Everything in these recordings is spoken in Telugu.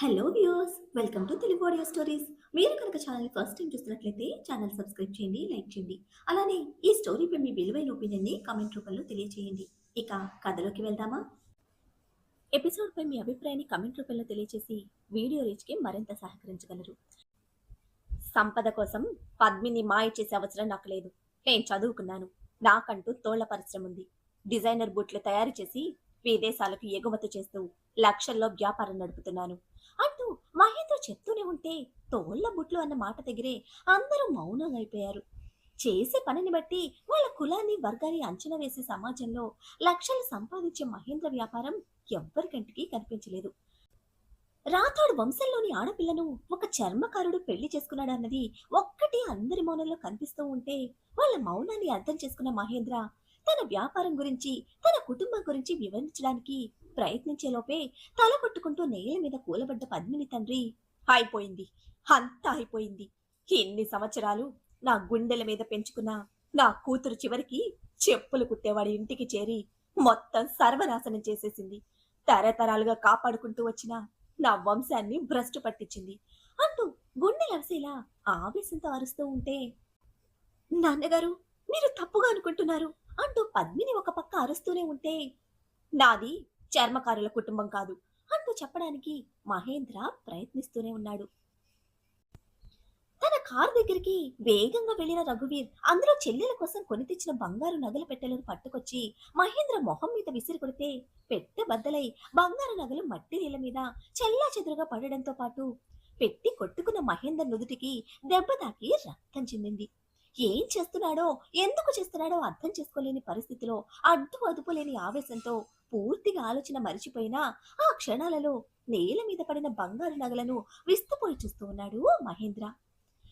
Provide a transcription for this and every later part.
Hello viewers, welcome to Telugu audio stories. మీరు కనుక ఛానల్ ఫస్ట్ టైం చూస్తున్నట్లయితే ఛానల్ సబ్స్క్రైబ్ చేయండి, లైక్ చేయండి. అలానే ఈ స్టోరీపై మీ విలువైన ఒపీనియన్ని కామెంట్ రూపంలో తెలియజేయండి. ఇక కథలోకి వెళ్దామా? ఎపిసోడ్పై మీ అభిప్రాయాన్ని కామెంట్ రూపంలో తెలియజేసి వీడియో రీచ్కి మరింత సహకరించగలరు. సంపద కోసం పద్మిని మాయ చేసే అవసరం నాకు లేదు. నేను చదువుకున్నాను. నాకంటూ తోళ్ల పరిశ్రమ ఉంది. డిజైనర్ బూట్లు తయారు చేసి విదేశాలకు ఎగుమతి చేస్తూ లక్షల్లో వ్యాపారం నడుపుతున్నాను అంటూ మహేంద్ర చెప్తూనే ఉంటే తోళ్ల బుట్లు అన్న మాట దగ్గరే అందరూ మౌనం అయిపోయారు. చేసే పనిని బట్టి వాళ్ళ కులాన్ని వర్గాన్ని అంచనా వేసే సమాజంలో లక్షలు సంపాదించే మహేంద్ర వ్యాపారం ఎవ్వరికంటికి కనిపించలేదు. రాథోడ్ వంశంలోని ఆడపిల్లను ఒక చర్మకారుడు పెళ్లి చేసుకున్నాడన్నది ఒక్కటి అందరి మౌనంలో కనిపిస్తూ ఉంటే వాళ్ళ మౌనాన్ని అర్థం చేసుకున్న మహేంద్ర తన వ్యాపారం గురించి, తన కుటుంబం గురించి వివరించడానికి ప్రయత్నించేలోపే తల కొట్టుకుంటూ నేల మీద కూలబడ్డ పద్మిని తండ్రి, అయిపోయింది, అంతా అయిపోయింది. ఎన్ని సంవత్సరాలు నా గుండెల మీద పెంచుకున్న నా కూతురు చివరికి చెప్పులు కుట్టేవాడి ఇంటికి చేరి మొత్తం సర్వనాశనం చేసేసింది. తరతరాలుగా కాపాడుకుంటూ వచ్చిన నా వంశాన్ని భ్రష్టు పట్టించింది అంటూ గుండెలవసేలా ఆవేశంతో అరుస్తూ ఉంటే, నాన్నగారు, మీరు తప్పుగా అనుకుంటున్నారు అంటూ పద్మిని ఒక పక్క అరుస్తూనే ఉంటే, నాది చర్మకారుల కుటుంబం కాదు అంటూ చెప్పడానికి మహేంద్ర ప్రయత్నిస్తూనే ఉన్నాడు. తన కారు దగ్గరికి వేగంగా వెళ్లిన రఘువీర్ అందులో చెల్లెల కోసం కొని తెచ్చిన బంగారు నగలు పెట్టెలను పట్టుకొచ్చి మహేంద్ర మొహం మీద విసిరి కొడితే పెట్టె బద్దలై బంగారు నగలు మట్టి నీళ్ల మీద చెల్లా చెదురుగా పడడంతో పాటు పెట్టి కొట్టుకున్న మహేందర్ నుదుటికి దెబ్బ తాకి రక్తం చిందింది. ఏం చేస్తున్నాడో, ఎందుకు చేస్తున్నాడో అర్థం చేసుకోలేని పరిస్థితిలో అడ్డు అదుపు లేని ఆవేశంతో పూర్తిగా ఆలోచన మరిచిపోయినా ఆ క్షణాలలో నేల మీద పడిన బంగారు నగలను విస్తుపోయి చూస్తూ ఉన్నాడు మహేంద్ర.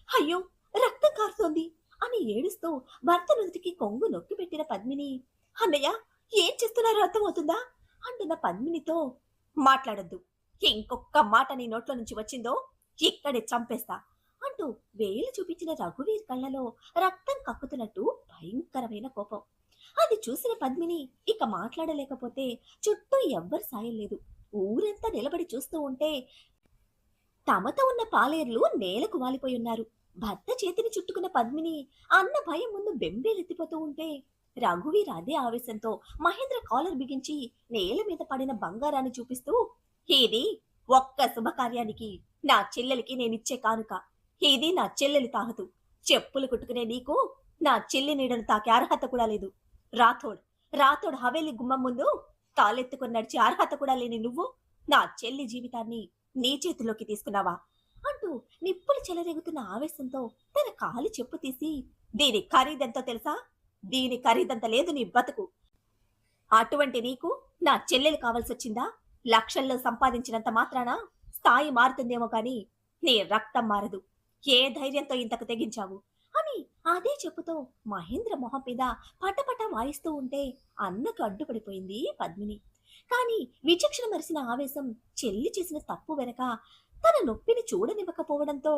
అయ్యో, రక్తం కారుతోంది అని ఏడుస్తూ భర్త నుదుటికి కొంగు నొక్కి పెట్టిన పద్మిని, అన్నయ్య, ఏం చేస్తున్నారో అర్థమవుతుందా అంటున్న పద్మినితో, మాట్లాడద్దు, ఇంకొక్క మాట నీ నోట్ల నుంచి వచ్చిందో ఇక్కడే చంపేస్తా అంటూ వేలు చూపించిన రఘువీర్ కళ్ళలో రక్తం కక్కుతున్నట్టు భయంకరమైన కోపం. అది చూసిన పద్మిని ఇక మాట్లాడలేకపోతే చుట్టూ ఎవ్వరు సాయం లేదు. ఊరంతా నిలబడి చూస్తూ ఉంటే తమతో ఉన్న పాలేర్లు నేలకు వాలిపోయి ఉన్నారు. భర్త చేతిని చుట్టుకున్న పద్మిని అన్న భయం ముందు బెంబేలెత్తిపోతూ ఉంటే రఘువీర్ అదే ఆవేశంతో మహేంద్ర కాలర్ బిగించి నేల మీద పడిన బంగారాన్ని చూపిస్తూ, ఇది ఒక్క శుభకార్యానికి నా చెల్లెలికి నేనిచ్చే కానుక. ఇది నా చెల్లెలి తాహతు. చెప్పులు కుట్టుకునే నీకు నా చెల్లి నీడను తాకే అర్హత కూడా లేదు. రాథోడ్ రాథోడ్ హవేలి గుమ్మం ముందు కాలెత్తుకుని నడిచే అర్హత కూడా లేని నువ్వు నా చెల్లి జీవితాన్ని నీ చేతిలోకి తీసుకున్నావా అంటూ నిప్పులు చెలరేగుతున్న ఆవేశంతో తన కాలి చెప్పు తీసి, దీని ఖరీదెంతో తెలుసా? దీని ఖరీదంత లేదు నీ బతుకు. అటువంటి నీకు నా చెల్లెలు కావాల్సొచ్చిందా? లక్షల్లో సంపాదించినంత మాత్రాన స్థాయి మారుతుందేమో కాని నీ రక్తం మారదు. ఏ ధైర్యంతో ఇంతకు తెగించావు అని అదే చెప్పుతో మహేంద్ర మొహం మీద పటపట వాయిస్తూ ఉంటే అన్నకు అడ్డుపడిపోయింది పద్మిని. కాని విచక్షణ మరిసిన ఆవేశం చెల్లి చేసిన తప్పు వెనక తన నొప్పిని చూడనివ్వకపోవడంతో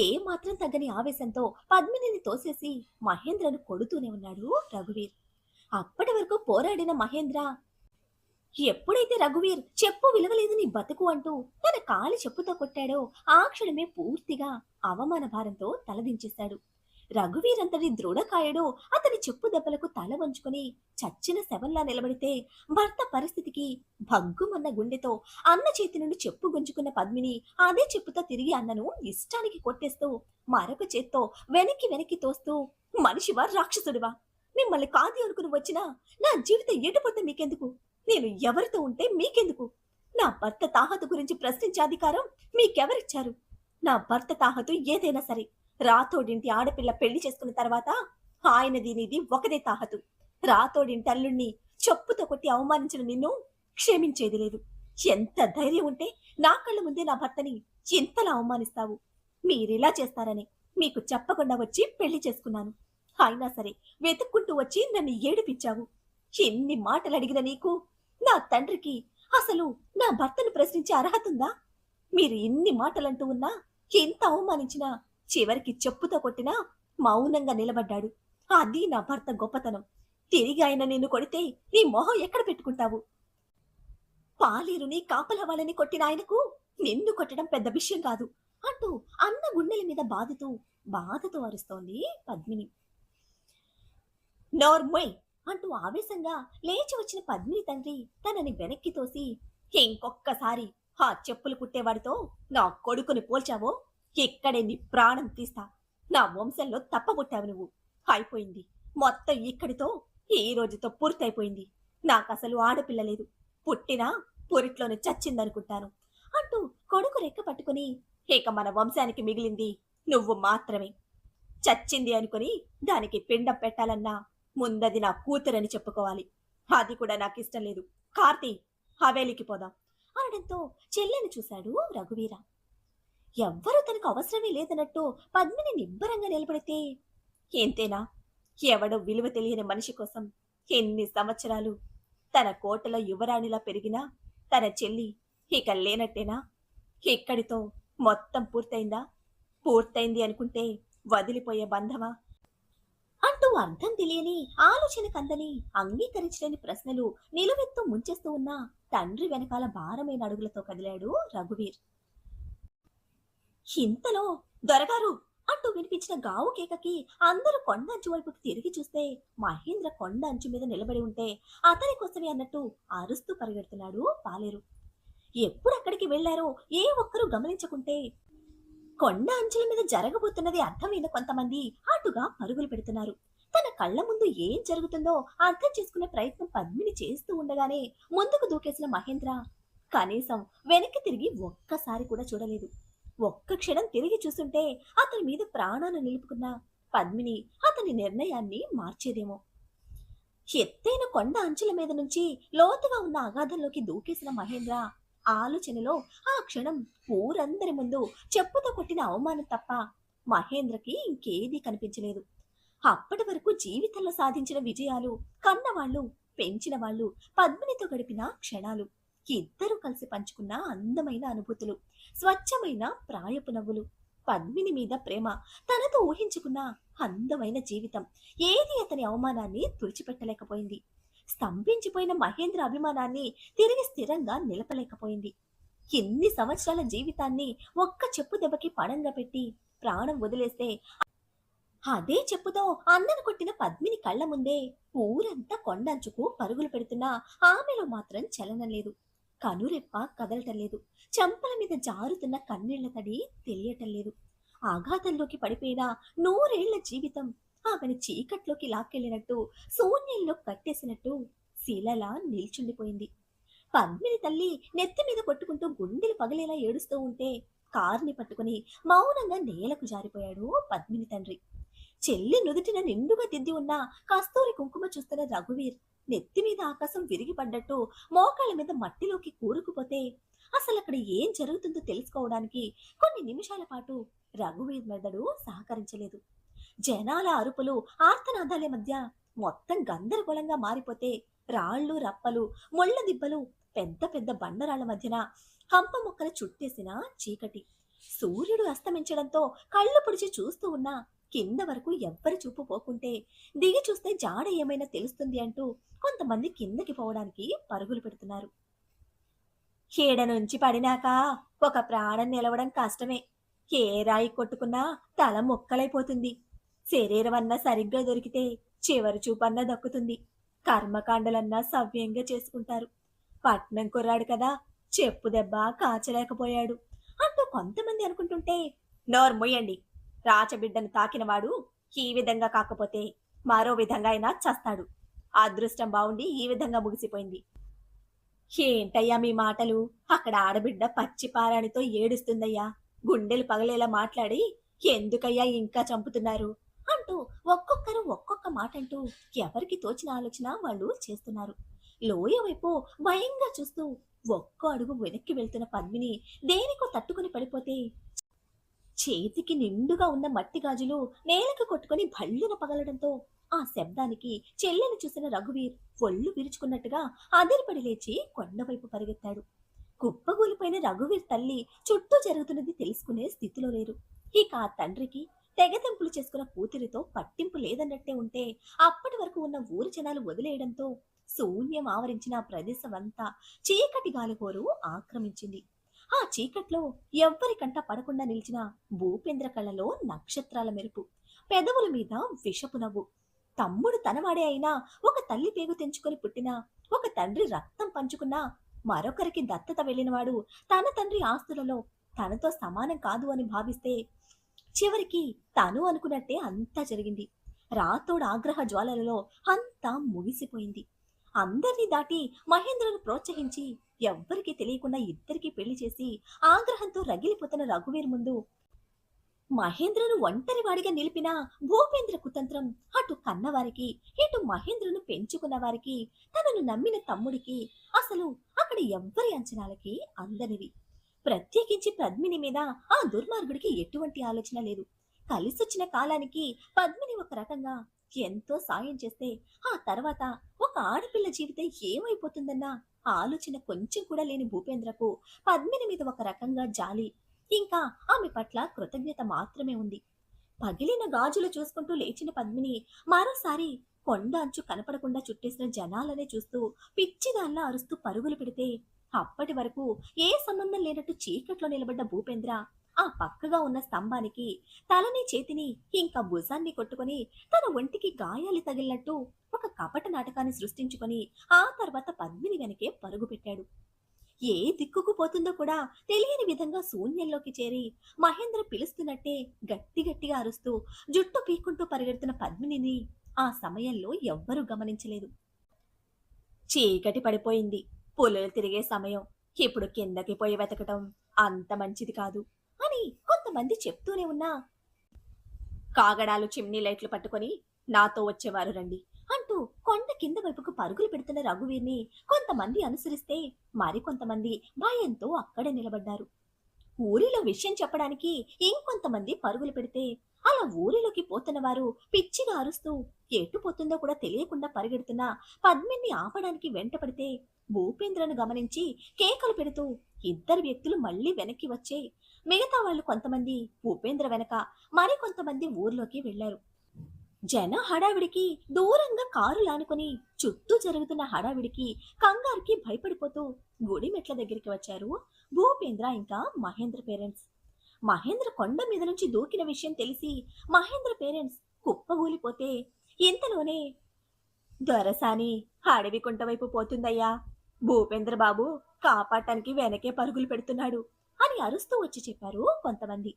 ఏ మాత్రం తగ్గని ఆవేశంతో పద్మినిని తోసేసి మహేంద్రను కొడుతూనే ఉన్నాడు రఘువీర్. అప్పటి వరకు పోరాడిన మహేంద్ర ఎప్పుడైతే రఘువీర్ చెప్పు విలువలేదు నీ బతుకు అంటూ తన కాలి చెప్పుతో కొట్టాడో ఆ క్షణమే పూర్తిగా అవమాన భారంతో తలదించేశాడు. రఘువీర్ అంతటి దృఢకాయుడు అతని చెప్పు దెబ్బలకు తల వంచుకొని చచ్చిన శవంలా నిలబడితే భర్త పరిస్థితికి భగ్గుమన్న గుండెతో అన్న చేతి నుండి చెప్పు గుంజుకున్న పద్మిని అదే చెప్పుతో తిరిగి అన్నను ఇష్టానికి కొట్టేస్తూ మరొక చేత్తో వెనక్కి వెనక్కి తోస్తూ, మనిషివా, రాక్షసుడివా? మిమ్మల్ని కాదు అనుకుని వచ్చినా నా జీవితం ఎటుపోతే మీకెందుకు? నేను ఎవరితో ఉంటే మీకెందుకు? నా భర్త తాహతు గురించి ప్రశ్నించే అధికారం మీకెవరిచ్చారు? నా భర్త తాహతు ఏదైనా సరే, రాతోడింటి ఆడపిల్ల పెళ్లి చేసుకున్న తర్వాత ఆయనది నీది ఒకదే తాహతు. రాతోడింటి అల్లుణ్ణి చెప్పుతో కొట్టి అవమానించిన నిన్ను క్షమించేది లేదు. ఎంత ధైర్యం ఉంటే నా కళ్ళ ముందే నా భర్తని ఇంతలా అవమానిస్తావు? మీరిలా చేస్తారని మీకు చెప్పకుండా వచ్చి పెళ్లి చేసుకున్నాను. అయినా సరే వెతుక్కుంటూ వచ్చి నన్ను ఏడిపించావు. ఎన్ని మాటలు అడిగిన నీకు, నా తండ్రికి అసలు నా భర్తను ప్రశ్నించే అర్హత ఉందా? మీరు ఎన్ని మాటలంటూ ఉన్నా, ఎంత అవమానించినా చివరికి చెప్పుతో కొట్టినా మౌనంగా నిలబడ్డాడు. అది నా భర్త గొప్పతనం. తిరిగి ఆయన నిన్ను కొడితే నీ మొహం ఎక్కడ పెట్టుకుంటావు? పాలేరుని కాపలా వాళ్ళని కొట్టిన ఆయనకు నిన్ను కొట్టడం పెద్ద విషయం కాదు అంటూ అన్న గుండెల మీద బాధతో అరుస్తోంది పద్మిని. నోర్మోయ్ అంటూ ఆవేశంగా లేచి వచ్చిన పద్మిని తండ్రి తనని వెనక్కి తోసి, ఇంకొక్కసారి ఆ చెప్పులు కుట్టేవాడితో నా కొడుకుని పోల్చావో ఇక్కడే నీ ప్రాణం తీస్తా. నా వంశంలో తప్పబుట్టావు నువ్వు. అయిపోయింది. మొత్తం ఇక్కడితో ఈ రోజుతో పూర్తయిపోయింది. నాకసలు ఆడపిల్ల లేదు. పుట్టినా పురిట్లోనే చచ్చిందనుకుంటాను అంటూ కొడుకు రెక్క పట్టుకుని, ఇక మన వంశానికి మిగిలింది నువ్వు మాత్రమే. చచ్చింది అనుకుని దానికి పిండం పెట్టాలన్నా ముందది నా కూతురని చెప్పుకోవాలి. అది కూడా నాకిష్టం లేదు. కార్తీ, హవేలికి పోదాం అనడంతో చెల్లెని చూశాడు రఘువీర. ఎవ్వరూ తనకు అవసరమే లేదన్నట్టు పద్మిని నిబ్బరంగా నిలబడితే, ఎంతేనా? ఎవడో విలువ తెలియని మనిషి కోసం ఎన్ని సంవత్సరాలు తన కోటలో యువరాణిలా పెరిగినా తన చెల్లి ఇక లేనట్టేనా? ఇక్కడితో మొత్తం పూర్తయిందా? పూర్తయింది అనుకుంటే వదిలిపోయే బంధమా అంటూ అర్థం తెలియని ఆలోచన కందని అంగీకరించలేని ప్రశ్నలు నిలువెత్తు ముంచేస్తూ ఉన్న తండ్రి వెనకాల భారమైన అడుగులతో కదిలాడు రఘువీర్. ఇంతలో దొరగారు అంటూ వినిపించిన గావు కేకకి అందరూ కొండ అంచు వైపుకి తిరిగి చూస్తే మహేంద్ర కొండ అంచు మీద నిలబడి ఉంటే అతని కోసమే అన్నట్టు అరుస్తూ పరిగెడుతున్నాడు పాలేరు. ఎప్పుడు అక్కడికి వెళ్లారో ఏ ఒక్కరూ గమనించకుంటే కొండ అంచుల మీద జరగబోతున్నది అర్థమైన కొంతమంది అటుగా పరుగులు పెడుతున్నారు. తన కళ్ళ ముందు ఏం జరుగుతుందో అర్థం చేసుకునే ప్రయత్నం పద్మిని చేస్తూ ఉండగానే ముందుకు దూకేసిన మహేంద్ర కనీసం వెనక్కి తిరిగి ఒక్కసారి కూడా చూడలేదు. ఒక్క క్షణం తిరిగి చూస్తుంటే అతని మీద ప్రాణాలు నిలుపుకున్న పద్మిని అతని నిర్ణయాన్ని మార్చేదేమో. ఎత్తైన కొండ అంచుల మీద నుంచి లోతుగా ఉన్న అగాధంలోకి దూకేసిన మహేంద్ర ఆలోచనలో ఆ క్షణం ఊరందరి ముందు చెప్పుతో కొట్టిన అవమానం తప్ప మహేంద్రకి ఇంకేదీ కనిపించలేదు. అప్పటి వరకు జీవితంలో సాధించిన విజయాలు, కన్నవాళ్లు, పెంచిన వాళ్ళు, పద్మినితో గడిపిన క్షణాలు, ఇద్దరూ కలిసి పంచుకున్న అందమైన అనుభూతులు, స్వచ్ఛమైన ప్రాయపు నవ్వులు, పద్మిని మీద ప్రేమ, తనతో ఊహించుకున్న అందమైన జీవితం ఏది అతని అవమానాన్ని తుడిచిపెట్టలేకపోయింది. స్తంభించిపోయిన మహేంద్ర అభిమానాన్ని తిరిగి స్థిరంగా నిలపలేకపోయింది. ఎన్ని సంవత్సరాల జీవితాన్ని ఒక్క చెప్పు దెబ్బకి పణంగా పెట్టి ప్రాణం వదిలేస్తే అదే చెప్పుతో అన్నను కొట్టిన పద్మిని కళ్ళ ముందే ఊరంతా కొండంచుకు పరుగులు పెడుతున్నా ఆమెలో మాత్రం చలనం లేదు. కనురెప్ప కదలటం లేదు. చెంపల మీద జారుతున్న కన్నీళ్ల తడి తెలియటం లేదు. ఆఘాతంలోకి పడిపోయిన నూరేళ్ల జీవితం ఆమెను చీకట్లోకి లాక్కెళ్లినట్టు, శూన్యంలో కట్టేసినట్టు శిలలా నిల్చుండిపోయింది. పద్మిని తల్లి నెత్తి మీద కొట్టుకుంటూ గుండెలు పగిలేలా ఏడుస్తూ ఉంటే కార్ని పట్టుకుని మౌనంగా నేలకు జారిపోయాడు పద్మిని తండ్రి. చెల్లి నుదుటిన నిండుగా దిద్ది ఉన్న కస్తూరి కుంకుమ చూస్తున్న రఘువీర్ నెత్తి మీద ఆకాశం విరిగి పడ్డట్టు మోకాళ్ళ మీద మట్టిలోకి కూరుకుపోతే అసలు అక్కడ ఏం జరుగుతుందో తెలుసుకోవడానికి కొన్ని నిమిషాల పాటు రఘువీర్ మెదడు సహకరించలేదు. జనాల అరుపులు, ఆర్తనాదాల మధ్య మొత్తం గందరగోళంగా మారిపోతే రాళ్ళు, రప్పలు, ముళ్ళ దిబ్బలు, పెద్ద పెద్ద బండరాళ్ల మధ్యన హంప మొక్కలు చుట్టేసిన చీకటి. సూర్యుడు అస్తమించడంతో కళ్ళు పొడిచి చూస్తూ ఉన్న కింద వరకు ఎవ్వరి చూపు పోకుంటే దిగి చూస్తే జాడ ఏమైనా తెలుస్తుంది అంటూ కొంతమంది కిందకి పోవడానికి పరుగులు పెడుతున్నారు. ఏడ నుంచి పడినాక ఒక ప్రాణం నిలవడం కష్టమే. ఏ రాయి కొట్టుకున్నా తల మొక్కలైపోతుంది. శరీరం అన్నా సరిగ్గా దొరికితే చివరి చూపన్నా దక్కుతుంది. కర్మకాండలన్నా సవ్యంగా చేసుకుంటారు. పట్నం కుర్రాడు కదా, చెప్పు దెబ్బ కాచలేకపోయాడు అంటూ కొంతమంది అనుకుంటుంటే, నోర్మొయ్యండి, రాచబిడ్డను తాకినవాడు ఈ విధంగా కాకపోతే మరో విధంగా అయినా చస్తాడు. అదృష్టం బావుండి ఈ విధంగా ముగిసిపోయింది. ఏంటయ్యా మీ మాటలు? అక్కడ ఆడబిడ్డ పచ్చి పారాణితో ఏడుస్తుందయ్యా. గుండెలు పగలేలా మాట్లాడి ఎందుకయ్యా ఇంకా చంపుతున్నారు అంటూ ఒక్కొక్కరు ఒక్కొక్క మాట అంటూ ఎవరికి తోచిన ఆలోచన వాళ్ళు చేస్తున్నారు. లోయ వైపు భయంగా చూస్తూ ఒక్కో అడుగు వెనక్కి వెళ్తున్న పద్మిని దేనికో తట్టుకుని పడిపోతే చేతికి నిండుగా ఉన్న మట్టి గాజులు నేలకు కొట్టుకుని భళ్ళున పగలడంతో ఆ శబ్దానికి చెల్లెని చూసిన రఘువీర్ ఒళ్ళు విరుచుకున్నట్టుగా అదిరిపడి లేచి కొండవైపు పరిగెత్తాడు. కుప్పగూలిపోయిన రఘువీర్ తల్లి చుట్టూ జరుగుతున్నది తెలుసుకునే స్థితిలో లేరు. ఇక ఆ తండ్రికి తెగతెంపులు చేసుకున్న కూతురితో పట్టింపు లేదన్నట్టే ఉంటే అప్పటి వరకు ఉన్న ఊరి జనాలు వదిలేయడంతో శూన్యం ఆవరించిన ఆ ప్రదేశం అంతా చీకటి గాలిహోరు ఆక్రమించింది. ఆ చీకట్లో ఎవ్వరికంట పడకుండా నిలిచిన భూపేంద్ర కళ్ళలో నక్షత్రాల మెరుపు, పెదవుల మీద విషపు నవ్వు. తమ్ముడు తనవాడే అయినా, ఒక తల్లి పేగు తెంచుకొని పుట్టిన, ఒక తండ్రి రక్తం పంచుకున్న, మరొకరికి దత్తత వెళ్ళినవాడు తన తండ్రి ఆస్తులలో తనతో సమానం కాదు అని భావిస్తే, చివరికి తను అనుకున్నట్టే అంతా జరిగింది. రాతోడు ఆగ్రహ జ్వాలలలో అంతా ముగిసిపోయింది. అందర్నీ దాటి మహేంద్రను ప్రోత్సహించి ఎవ్వరికీ తెలియకుండా ఇద్దరికీ పెళ్లి చేసి ఆగ్రహంతో రగిలిపోతున్న రఘువీర్ ముందు మహేంద్రను ఒంటరివాడిగా నిలిపిన భూపేంద్ర కుతంత్రం అటు కన్నవారికి, ఇటు మహేంద్రను పెంచుకున్న వారికి, తనను నమ్మిన తమ్ముడికి అసలు అక్కడ ఎవ్వరి అంచనాలకి అందనివి. ప్రత్యేకించి పద్మిని మీద ఆ దుర్మార్గుడికి ఎటువంటి ఆలోచన లేదు. కలిసొచ్చిన కాలానికి పద్మిని ఒక రకంగా ఎంతో సాయం చేస్తే, ఆ తర్వాత ఒక ఆడపిల్ల జీవితం ఏమైపోతుందన్న ఆలోచన కొంచెం కూడా లేని భూపేంద్రకు పద్మిని మీద ఒక రకంగా జాలి, ఇంకా ఆమె పట్ల కృతజ్ఞత మాత్రమే ఉంది. పగిలిన గాజులు చూసుకుంటూ లేచిన పద్మిని మరోసారి కొండ అంచు కనపడకుండా చుట్టేసిన జనాలనే చూస్తూ పిచ్చిదాల్లా అరుస్తూ పరుగులు పెడితే, అప్పటి వరకు ఏ సంబంధం లేనట్టు చీకట్లో నిలబడ్డ భూపేంద్ర ఆ పక్కగా ఉన్న స్తంభానికి తలని చేతిని ఇంకా భుజాన్ని కొట్టుకొని తన ఒంటికి గాయాలు తగిలినట్టు ఒక కపట నాటకాన్ని సృష్టించుకొని ఆ తర్వాత పద్మిని వెనకే పరుగు పెట్టాడు. ఏ దిక్కుకు పోతుందో కూడా తెలియని విధంగా శూన్యంలోకి చేరి మహేంద్ర పిలుస్తున్నట్టే గట్టి గట్టిగా అరుస్తూ జుట్టు పీక్కుంటూ పరిగెడుతున్న పద్మినిని ఆ సమయంలో ఎవ్వరూ గమనించలేదు. చీకటి పడిపోయింది. పులులు తిరిగే సమయం. ఇప్పుడు కిందకి పోయి వెతకటం అంత మంచిది కాదు అని కొంతమంది చెప్తూనే ఉన్నా, కాగడాలు చిమ్నీ లైట్లు పట్టుకొని నాతో వచ్చేవారు రండి అంటూ కొండ కింద వైపుకు పరుగులు పెడుతున్న రఘువీర్ని కొంతమంది అనుసరిస్తే, మరికొంతమంది భయంతో అక్కడే నిలబడ్డారు. ఊరిలో విషయం చెప్పడానికి ఇంకొంతమంది పరుగులు పెడితే, అలా ఊరిలోకి పోతున్న వారు పిచ్చిగా అరుస్తూ ఎటు పోతుందో కూడా తెలియకుండా పరిగెడుతున్న పద్మిని ఆపడానికి వెంటపడితే, భూపేంద్రను గమనించి కేకలు పెడుతూ ఇద్దరు వ్యక్తులు మళ్లీ వెనక్కి వచ్చే, మిగతా వాళ్ళు కొంతమంది భూపేంద్ర వెనక, మరికొంతమంది ఊర్లోకి వెళ్లారు. జన హడావిడికి దూరంగా కారు లానుకొని చుట్టూ జరుగుతున్న హడావిడికి కంగారుకి భయపడిపోతూ గుడి మెట్ల దగ్గరికి వచ్చారు భూపేంద్ర ఇంకా మహేంద్ర పేరెంట్స్. మహేంద్ర కొండ మీద నుంచి దూకిన విషయం తెలిసి మహేంద్ర పేరెంట్స్ కుప్పగూలిపోతే, ఇంతలోనే దొరసాని అడవి కుంట వైపు పోతుందయ్యా, భూపేంద్ర బాబు కాపాడటానికి వెనకే పరుగులు పెడుతున్నాడు అని అరుస్తూ వచ్చి చెప్పారు కొంతమంది.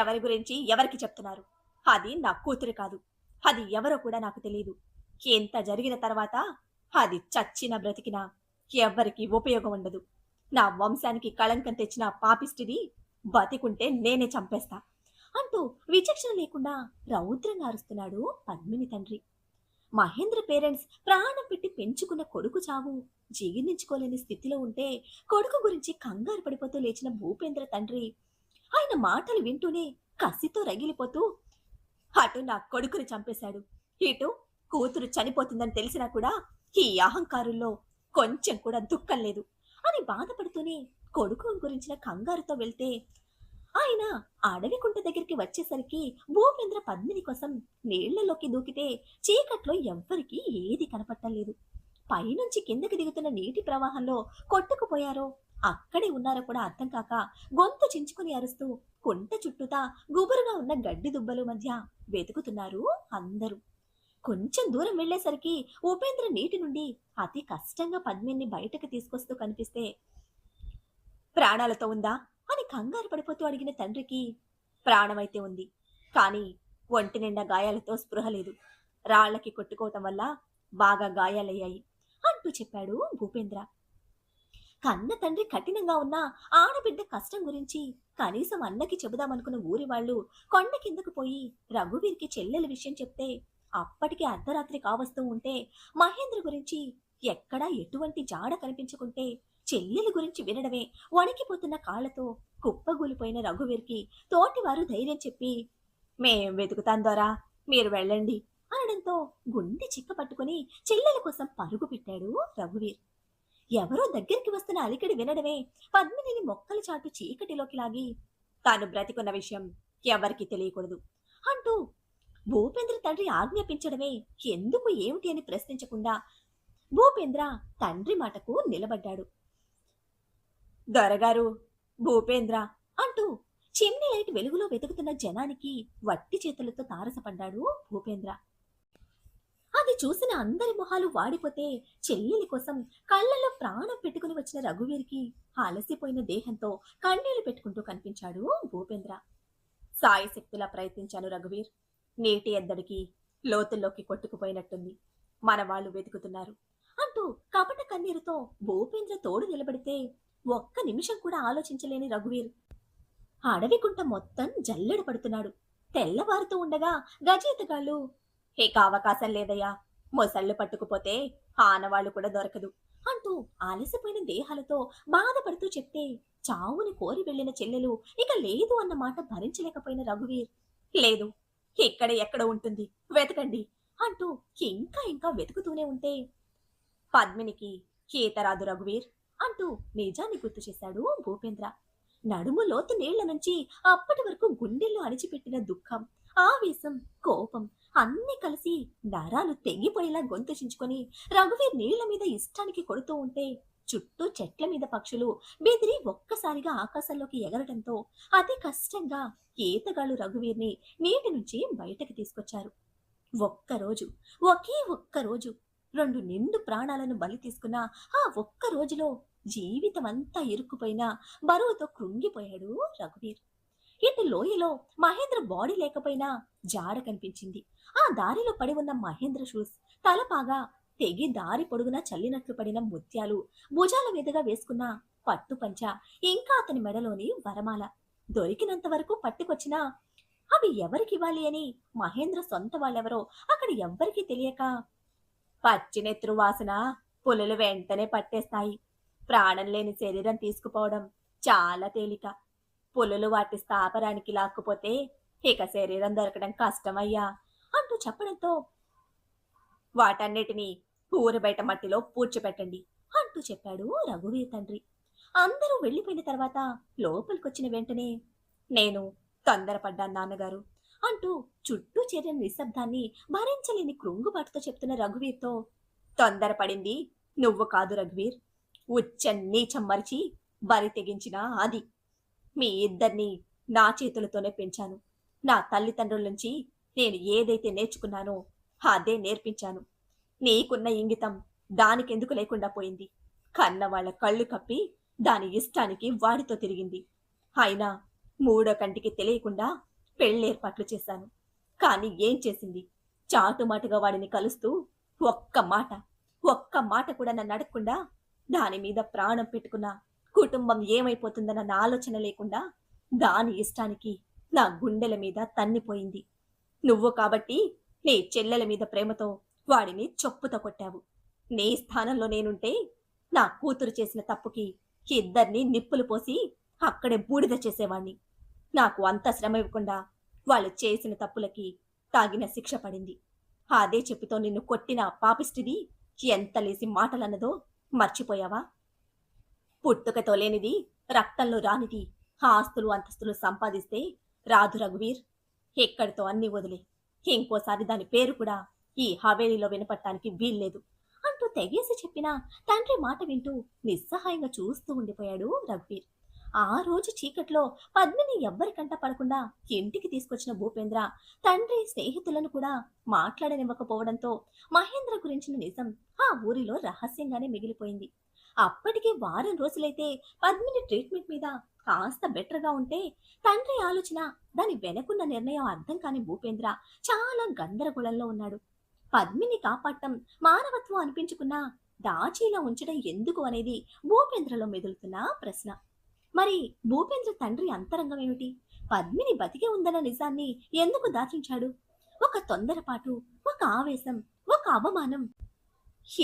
ఎవరి గురించి ఎవరికి చెప్తున్నారు? అది నా కూతురు కాదు. అది ఎవరో కూడా నాకు తెలియదు. ఎంత జరిగిన తర్వాత అది చచ్చినా బ్రతికినా ఎవ్వరికి ఉపయోగం ఉండదు. నా వంశానికి కళంకం తెచ్చిన పాపిష్టిని బతికుంటే నేనే చంపేస్తా అంటూ విచక్షణ లేకుండా రౌద్రంగా అరుస్తున్నాడు పద్మిని తండ్రి. మహేంద్ర పేరెంట్స్ ప్రాణం పెట్టి పెంచుకున్న కొడుకు చావు జీర్ణించుకోలేని స్థితిలో ఉంటే, కొడుకు గురించి కంగారు పడిపోతూ లేచిన భూపేంద్ర తండ్రి ఆయన మాటలు వింటూనే కసితో రగిలిపోతూ, అటు నా కొడుకుని చంపేశాడు, ఇటు కూతురు చనిపోతుందని తెలిసినా కూడా ఈ అహంకారుల్లో కొంచెం కూడా దుఃఖం లేదు అని బాధపడుతూనే కొడుకు గురించిన కంగారుతో వెళ్తే, ఆయన అడవి కుంట దగ్గరికి వచ్చేసరికి భూపేంద్ర పద్మిని కోసం నీళ్లలోకి దూకితే చీకట్లో ఎవ్వరికీ ఏది కనపట్టలేదు. పైనుంచి కిందకి దిగుతున్న నీటి ప్రవాహంలో కొట్టుకుపోయారో అక్కడే ఉన్నారో కూడా అర్థం కాక గొంతు చించుకుని అరుస్తూ కుంట చుట్టూతా గుబురుగా ఉన్న గడ్డి దుబ్బల మధ్య వెతుకుతున్నారు అందరూ. కొంచెం దూరం వెళ్లేసరికి ఉపేంద్ర నీటి నుండి అతి కష్టంగా పద్మిని బయటకు తీసుకొస్తూ కనిపిస్తే, ప్రాణాలతో ఉందా అని కంగారు పడిపోతూ అడిగిన తండ్రికి, ప్రాణమైతే ఉంది, కానీ ఒంటి నిండా గాయాలతో స్పృహ లేదు, రాళ్లకి కొట్టుకోవటం వల్ల బాగా గాయాలయ్యాయి అంటూ చెప్పాడు భూపేంద్ర. కన్న తండ్రి కఠినంగా ఉన్న ఆడబిడ్డ కష్టం గురించి కనీసం అన్నకి చెబుదామనుకున్న ఊరి వాళ్ళు కొండ కిందకు పోయి రఘువీర్కి చెల్లెల విషయం చెప్తే, అప్పటికి అర్ధరాత్రి కావస్తూ ఉంటే మహేంద్ర గురించి ఎక్కడా ఎటువంటి జాడ కనిపించుకుంటే, చెల్లెల గురించి వినడమే వణికిపోతున్న కాళ్లతో కుప్పగూలిపోయిన రఘువీర్కి తోటివారు ధైర్యం చెప్పి, మేం వెతుకుతాం దొరా, మీరు వెళ్ళండి అనడంతో గుండె చిక్క పట్టుకుని చెల్లెల కోసం పరుగు పెట్టాడు రఘువీర్. ఎవరో దగ్గరికి వస్తున్న అలికిడి వినడమే పద్మినిని మొక్కల చాటు చీకటిలోకి లాగి, తాను బ్రతికున్న విషయం ఎవరికి తెలియకూడదు అంటూ భూపేంద్ర తండ్రి ఆజ్ఞాపించడమే ఎందుకు ఏమిటి అని ప్రశ్నించకుండా భూపేంద్ర తండ్రి మాటకు నిలబడ్డాడు. దొరగారు, భూపేంద్ర అంటూ చిమ్నీ లైట్ వెలుగులో వెతుకుతున్న జనానికి వట్టి చేతులతో తారసపడ్డాడు భూపేంద్ర. అది చూసిన అందరి మొహాలు వాడిపోతే చెల్లెలి కోసం కళ్ళల్లో ప్రాణం పెట్టుకుని వచ్చిన రఘువీర్కి అలసిపోయిన దేహంతో కన్నీళ్లు పెట్టుకుంటూ కనిపించాడు భూపేంద్ర. సాయశక్తులా ప్రయత్నించాను రఘువీర్. నీటి ఎద్దడికి లోతుల్లోకి కొట్టుకుపోయినట్టుంది. మన వాళ్ళు వెతుకుతున్నారు అంటూ కపట కన్నీరుతో భూపేంద్ర తోడు నిలబడితే ఒక్క నిమిషం కూడా ఆలోచించలేని రఘువీర్ అడవి గుంట మొత్తం జల్లెడ పడుతున్నాడు. తెల్లవారుతూ ఉండగా గజేతగాళ్ళు, ఇక అవకాశం లేదయ్యా, మొసళ్ళు పట్టుకుపోతే ఆనవాళ్లు కూడా దొరకదు అంటూ అలసిపోయిన దేహాలతో బాధపడుతూ చెప్తే చావుని కోరి వెళ్లిన చెల్లెలు ఇక లేదు అన్న మాట భరించలేకపోయిన రఘువీర్, లేదు, ఇక్కడ ఎక్కడ ఉంటుంది, వెతకండి అంటూ ఇంకా ఇంకా వెతుకుతూనే ఉంటే పద్మినికి ఈతరాదు రఘువీర్ అంటూ నిజాన్ని గుర్తు చేశాడు భూపేంద్ర. నడుము లోతు నీళ్ల నుంచి అప్పటి వరకు గుండెల్లో అణిచిపెట్టిన దుఃఖం, ఆవేశం, కోపం అన్నీ కలిసి నరాలు తెగిపోయేలా గొంతు చించుకొని రఘువీర్ నీళ్ల మీద ఇష్టానికి కొడుతూ ఉంటే చుట్టూ చెట్ల మీద పక్షులు బెదిరి ఒక్కసారిగా ఆకాశంలోకి ఎగరటంతో అతి కష్టంగా ఈతగాళ్లు రఘువీర్ని నీటి నుంచి బయటకు తీసుకొచ్చారు. ఒక్కరోజు, ఒకే ఒక్కరోజు 2 నిండు ప్రాణాలను బలి తీసుకున్న ఆ ఒక్క రోజులో జీవితం అంతా ఇరుక్కుపోయినా బరువుతో కృంగిపోయాడు రఘువీర్. ఇటు లోయలో మహేంద్ర బాడీ లేకపోయినా జాడ కనిపించింది. ఆ దారిలో పడి ఉన్న మహేంద్ర షూస్, తలపాగా, తెగి దారి పొడుగునా చల్లినట్లు పడిన ముత్యాలు, భుజాల మీదుగా వేసుకున్న పట్టుపంచ, ఇంకా అతని మెడలోని వరమాల దొరికినంత వరకు పట్టుకొచ్చినా అవి ఎవరికివ్వాలి అని మహేంద్ర సొంత వాళ్ళెవరో అక్కడ ఎవ్వరికీ తెలియక, పచ్చినెత్తురు వాసన పులులు వెంటనే పట్టేస్తాయి. ప్రాణం లేని శరీరం తీసుకుపోవడం చాలా తేలిక. పులులు వాటి స్థాపరానికి లాక్కుపోతే ఇక శరీరం దొరకడం కష్టమయ్యా అంటూ చెప్పడంతో, వాటన్నిటినీ ఊరు బయట మట్టిలో పూడ్చిపెట్టండి అంటూ చెప్పాడు రఘువీర్ తండ్రి. అందరూ వెళ్లిపోయిన తర్వాత లోపలికొచ్చిన వెంటనే, నేను తొందరపడ్డాను నాన్నగారు అంటూ చుట్టూ చేరిన నిశ్శబ్దాన్ని భరించలేని కృంగుబాటుతో చెప్తున్న రఘువీర్తో, తొందరపడింది నువ్వు కాదు రఘువీర్, ఉచ్చ నీచం మరిచి బరి తెగించిన అది. మీ ఇద్దరిని నా చేతులతోనే పెంచాను. నా తల్లిదండ్రుల నుంచి నేను ఏదైతే నేర్చుకున్నానో అదే నేర్పించాను. నీకున్న ఇంగితం దానికెందుకు లేకుండా పోయింది. కన్నవాళ్ల కళ్ళు కప్పి దాని ఇష్టానికి వాడితో తిరిగింది. అయినా 3వ కంటికి తెలియకుండా పెళ్ళేర్పాట్లు చేశాను. కాని ఏం చేసింది? చాటుమాటుగా వాడిని కలుస్తూ ఒక్క మాట కూడా నన్ను అడగకుండా దాని మీద ప్రాణం పెట్టుకున్న కుటుంబం ఏమైపోతుందన్న ఆలోచన లేకుండా దాని ఇష్టానికి నా గుండెల మీద తన్నిపోయింది. నువ్వు కాబట్టి నీ చెల్లెల మీద ప్రేమతో వాడిని చెప్పుతో కొట్టావు. నీ స్థానంలో నేనుంటే నా కూతురు చేసిన తప్పుకి ఇద్దరిని నిప్పులు పోసి అక్కడే బూడిద చేసేవాణ్ణి. నాకు అంత శ్రమ ఇవ్వకుండా వాళ్ళు చేసిన తప్పులకి తాగిన శిక్ష పడింది. అదే చెప్పుతో నిన్ను కొట్టిన పాపిష్టిది ఎంత లేసి మాటలన్నదో మర్చిపోయావా? పుట్టుకతో లేనిది, రక్తంలో రానిది ఆస్తులు అంతస్తులు సంపాదిస్తే రాదు రఘువీర్. ఎక్కడితో అన్ని వదిలే, ఇంకోసారి దాని పేరు కూడా ఈ హవేలీలో వినపడటానికి వీల్లేదు అంటూ తెగేసి చెప్పిన తండ్రి మాట వింటూ నిస్సహాయంగా చూస్తూ ఉండిపోయాడు రఘువీర్. ఆ రోజు చీకట్లో పద్మిని ఎవ్వరికంట పడకుండా ఇంటికి తీసుకొచ్చిన భూపేంద్ర తండ్రి స్నేహితులను కూడా మాట్లాడనివ్వకపోవడంతో మహేంద్ర గురించిన నిజం ఆ ఊరిలో రహస్యంగానే మిగిలిపోయింది. అప్పటికే వారం రోజులైతే పద్మిని ట్రీట్మెంట్ మీద కాస్త బెటర్గా ఉంటే తండ్రి ఆలోచన, దాని వెనకున్న నిర్ణయం అర్థం కాని భూపేంద్ర చాలా గందరగోళంలో ఉన్నాడు. పద్మిని కాపాడటం మానవత్వం అనిపించుకున్నా దాచీలా ఉంచడం ఎందుకు అనేది భూపేంద్రలో మెదులుతున్న ప్రశ్న. మరి భూపేంద్ర తండ్రి అంతరంగం ఏమిటి? పద్మిని బతికే ఉందన్న నిజాన్ని ఎందుకు దాచించాడు? ఒక తొందరపాటు, ఒక ఆవేశం, ఒక అవమానం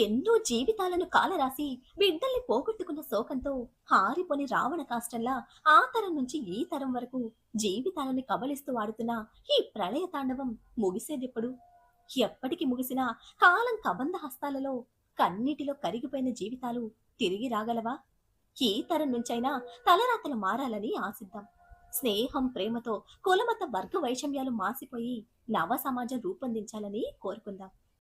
ఎన్నో జీవితాలను కాలరాసి బిడ్డల్ని పోగొట్టుకున్న శోకంతో హారిపోని రావణ కాష్టంలా ఆ తరం నుంచి ఈ తరం వరకు జీవితాలని కబలిస్తూ ఆడుతున్న ఈ ప్రళయ తాండవం ముగిసేదెప్పుడు? ఎప్పటికి ముగిసినా కాలం కబంధ హస్తాలలో కన్నీటిలో కరిగిపోయిన జీవితాలు తిరిగి రాగలవా? ఈ తరం నుంచైనా తలరాతలు మారాలని ఆశిద్దాం. స్నేహం, ప్రేమతో కులమత వర్గ వైషమ్యాలు మాసిపోయి నవ సమాజం రూపొందించాలని కోరుకుందాం.